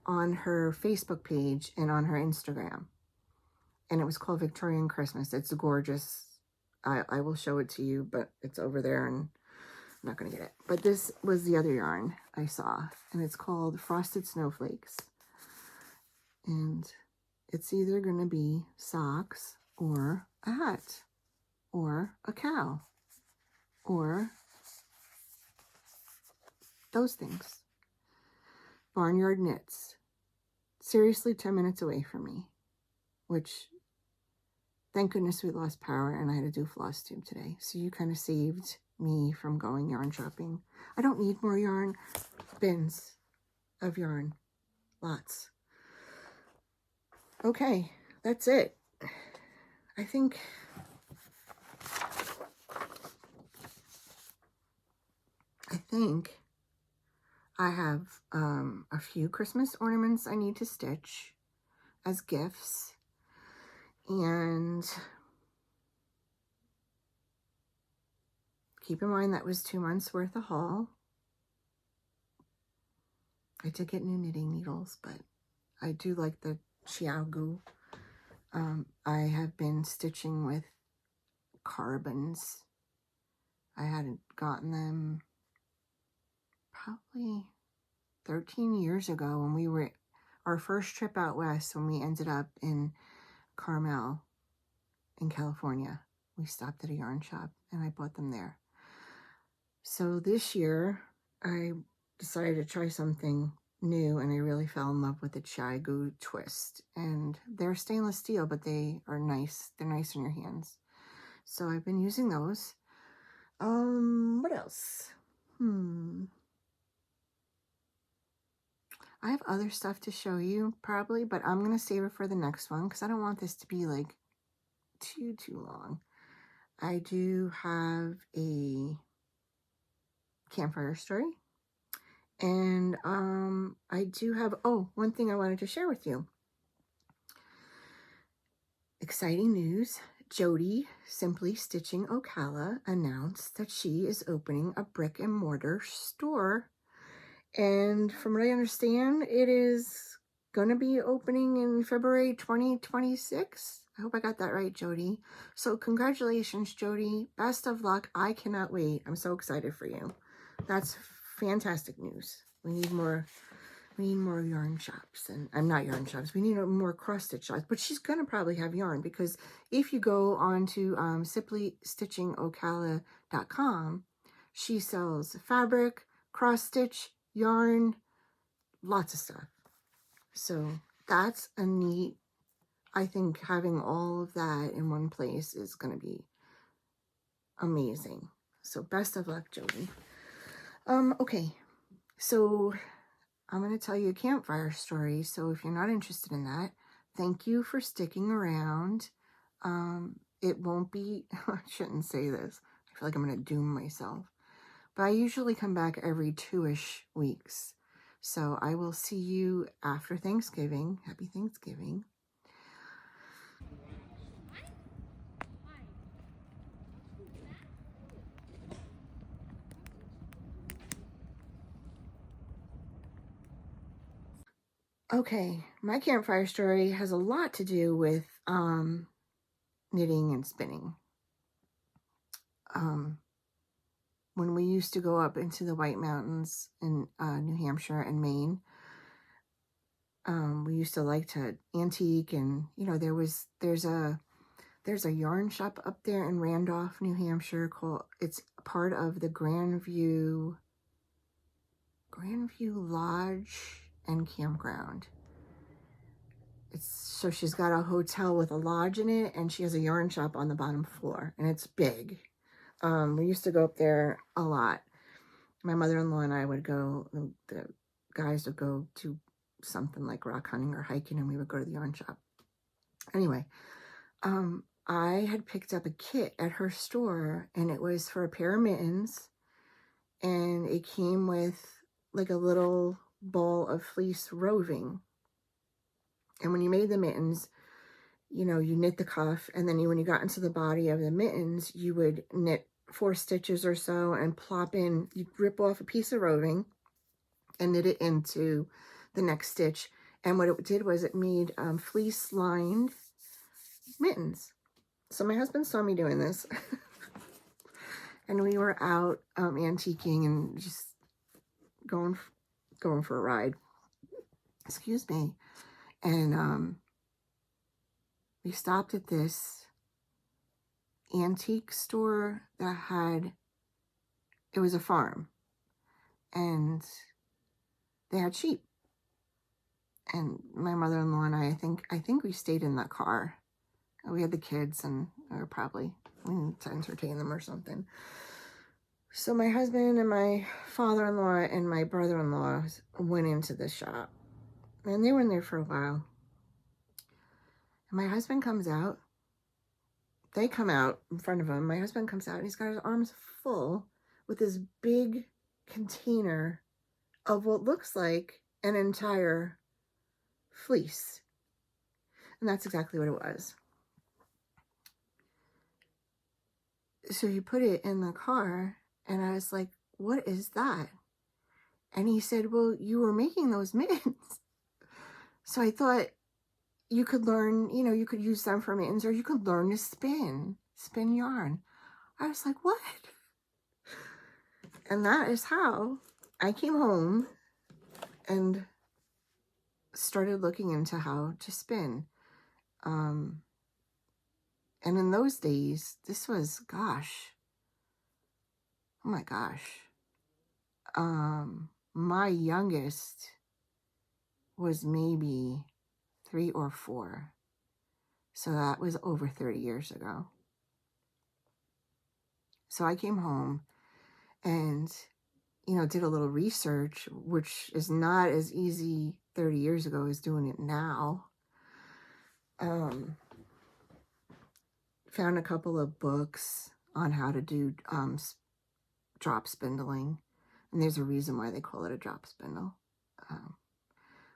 on her Facebook page and on her Instagram. And it was called Victorian Christmas. It's gorgeous. I will show it to you, but it's over there and I'm not going to get it. But this was the other yarn I saw, and it's called Frosted Snowflakes. And it's either going to be socks or a hat or a cow or those things. Barnyard knits. Seriously, 10 minutes away from me, which thank goodness we lost power and I had to do Flosstube today. So you kind of saved me from going yarn shopping. I don't need more yarn. Bins of yarn. Lots. Okay, that's it. I think I have a few Christmas ornaments I need to stitch as gifts. And keep in mind that was 2 months worth of haul. I did get new knitting needles, but I do like the Chiaogu. I have been stitching with carbons. I hadn't gotten them probably 13 years ago when we were our first trip out west, when we ended up in Carmel in California. We stopped at a yarn shop and I bought them there. So this year I decided to try something new and I really fell in love with the Chiaogu twist. And they're stainless steel, but they are nice. They're nice in your hands. So I've been using those. What else? I have other stuff to show you probably, but I'm going to save it for the next one because I don't want this to be like too long. I do have a campfire story. And I do have, one thing I wanted to share with you. Exciting news. Jody, Simply Stitching Ocala, announced that she is opening a brick and mortar store. And from what I understand, it is going to be opening in February 2026. I hope I got that right, Jody. So congratulations, Jody. Best of luck. I cannot wait. I'm so excited for you. That's fantastic news. We need more yarn shops, and I'm not yarn shops. We need more cross stitch shops, but she's going to probably have yarn because if you go on to simplystitchingocala.com, she sells fabric, cross stitch, yarn, lots of stuff. So that's a neat, I think having all of that in one place is going to be amazing. So best of luck, Jody. Okay, so I'm going to tell you a campfire story. So if you're not interested in that, thank you for sticking around. It won't be, I shouldn't say this. I feel like I'm going to doom myself. But I usually come back every 2-ish weeks. So I will see you after Thanksgiving. Happy Thanksgiving. Okay, my campfire story has a lot to do with knitting and spinning. When we used to go up into the White Mountains in New Hampshire and Maine, we used to like to antique, and there's a yarn shop up there in Randolph, New Hampshire it's part of the Grandview Lodge and Campground. So she's got a hotel with a lodge in it, and she has a yarn shop on the bottom floor, and it's big. We used to go up there a lot. My mother-in-law and I would go, the guys would go to something like rock hunting or hiking, and we would go to the yarn shop. Anyway, I had picked up a kit at her store, and it was for a pair of mittens, and it came with like a little ball of fleece roving. And when you made the mittens, you knit the cuff, and then when you got into the body of the mittens, you would knit 4 stitches or so and you'd rip off a piece of roving and knit it into the next stitch. And what it did was it made fleece lined mittens. So my husband saw me doing this and we were out antiquing and just going for a ride. Excuse me. And we stopped at this antique store that had, it was a farm, and they had sheep. And my mother-in-law and I think we stayed in that car. We had the kids, and we were probably, we needed to entertain them or something. So my husband and my father-in-law and my brother-in-law went into the shop, and they were in there for a while. And my husband comes out. They come out in front of him. My husband comes out, and he's got his arms full with this big container of what looks like an entire fleece. And that's exactly what it was. So he put it in the car, and I was like, what is that? And he said, well, you were making those mittens. So I thought you could learn, you know, you could use them for mittens, or you could learn to spin yarn. I was like, what? And that is how I came home and started looking into how to spin. And in those days, this was, gosh, oh my gosh. My youngest was maybe 3 or 4. So that was over 30 years ago. So I came home and, you know, did a little research, which is not as easy 30 years ago as doing it now. Found a couple of books on how to do drop spindling. And there's a reason why they call it a drop spindle.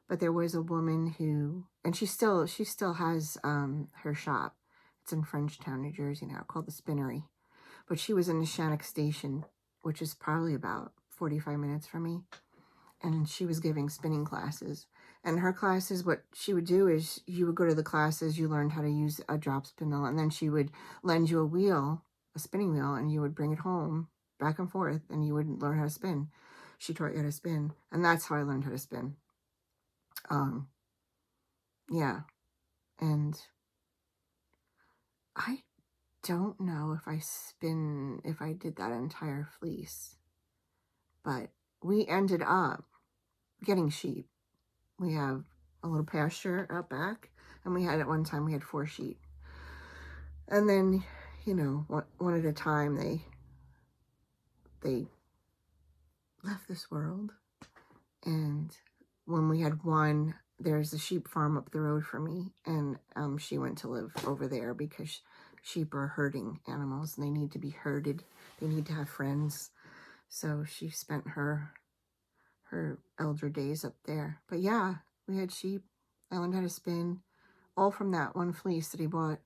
But there was a woman who, and she still has her shop. It's in Frenchtown, New Jersey now, called the Spinnery. But she was in Neshannock Station, which is probably about 45 minutes from me. And she was giving spinning classes. And her classes, what she would do is you would go to the classes, you learned how to use a drop spindle, and then she would lend you a wheel, a spinning wheel, and you would bring it home back and forth, and you would learn how to spin. She taught you how to spin. And that's how I learned how to spin. Yeah. And I don't know if I did that entire fleece, but we ended up getting sheep. We have a little pasture out back, and we had, at one time, we had 4 sheep. And then, you know, one at a time, they left this world. And when we had one, there's a sheep farm up the road from me, and she went to live over there because sheep are herding animals, and they need to be herded. They need to have friends. So she spent her elder days up there. But yeah, we had sheep. I learned how to spin, all from that one fleece that he bought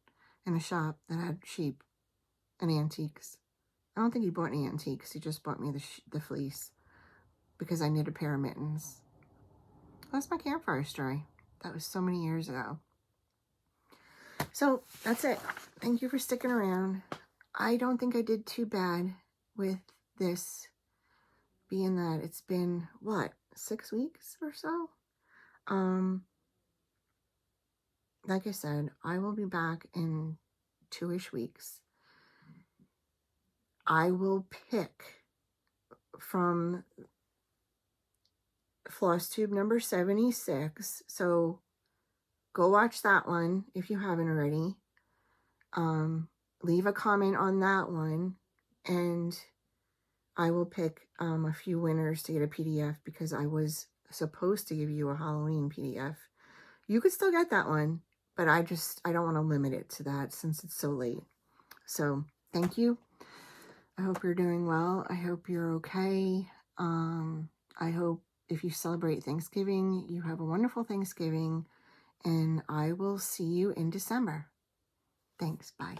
in a shop that had sheep and antiques. I don't think he bought any antiques. He just bought me the fleece because I knit a pair of mittens. That's my campfire story. That was so many years ago. So that's it. Thank you for sticking around. I don't think I did too bad with this, being that it's been, what, 6 weeks or so? Like I said, I will be back in 2-ish weeks. I will pick from Flosstube number 76. So go watch that one if you haven't already. Leave a comment on that one, and I will pick a few winners to get a PDF, because I was supposed to give you a Halloween PDF. You could still get that one, but I don't want to limit it to that since it's so late. So thank you. I hope you're doing well. I hope you're okay. I hope if you celebrate Thanksgiving, you have a wonderful Thanksgiving, and I will see you in December. Thanks. Bye.